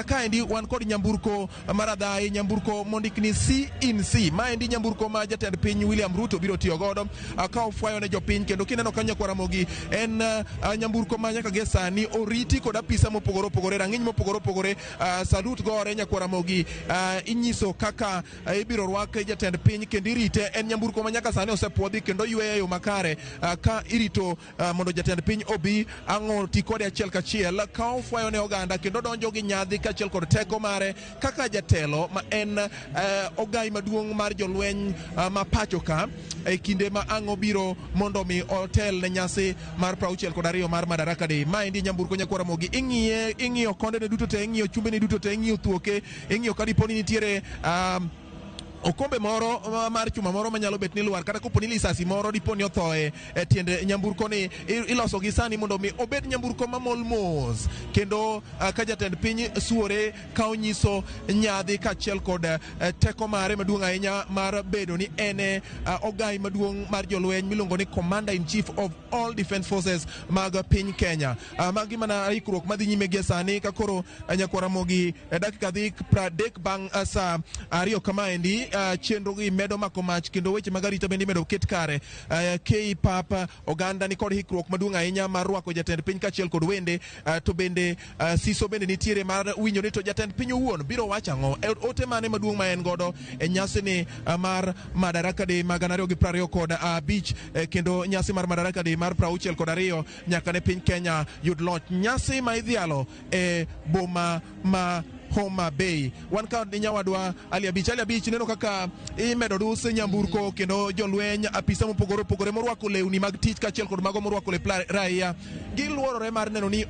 Kaendi wan kod nyamburko maradhai, nyamburko mondikni C&C. Maendi nyamburko ma jatend piny William Ruto biro tiyo godo ka ofwayo ne jopiny, kendo kineno kanyo Kwaramogi en nyamburko ma nyaka gie sani oriti kod apisa mopogore opogore, rang'iny mopogore opogore. Salut gore Nyakwaramogi, inyiso kaka ibiro rwak jatend piny kendo irite. En nyamburko ma nyaka sani osepuodhi kendo yweye e yo makare, ka irito mondo jatend piny obi ang'o ti kode achiel kachiel ka ofwayo ne oganda kendo donjo gi nyadhi kachiel kod teko mare kaka jatelo ma en ogai maduong' mar jolweny ma pacho ka e kinde ma ang'o biro mondo mi otel ne nyasi mar 62 mar Madaraka Day. Maendi nyamburko Nyakwaramogi, ing'iyo kondene duto te, ing'iyo chumbene duto te, ing'iyo thuoke, ing'iyo ka diponi nitiere okombe moro mar chuma moro manyalo bet ni luar, kata kopo ni lisasi moro diponi othoe e tiend nyamburko ni, iloso gi sani mondo mi obed nyamburko mamol mos, kendo ka jatend piny suore ka onyiso nyadhi kachiel kod teko mare maduong' ahinya mar bedo ni ene ogai maduong' mar jolweny miluongo ni Commander in Chief of all Defense Forces mag piny Kenya. Magi mana ikruok madhi nyime gie sani ka koro Nyakwaramogi dakika dhi 30 bang' sa 2 kamaendi. Chenro gi medo mako mach kendo weche mag arita bende medo ket kare. K-pap oganda ni kod hikruok maduong' ahinya mar rwako jatend piny kachiel kod wende, to bende siso bende nitiere mar winjo ni to jatend piny owuon biro wacho ang'o, ote mane maduong' ma en godo e nyasi ni mar Madaraka Day mag 2025, kendo nyasi mar Madaraka Day mar 62 nyaka ne piny Kenya yud loch, nyasi ma idhialo e boma ma Homa Bay. Wan ka nyawadwa Ali Abich neno kaka imedo dus nyamburko kendo jolweny apisa mopogore opogore morwako lewni mag tich kachiel kod mago morwako lep raia giluorore mar neno ni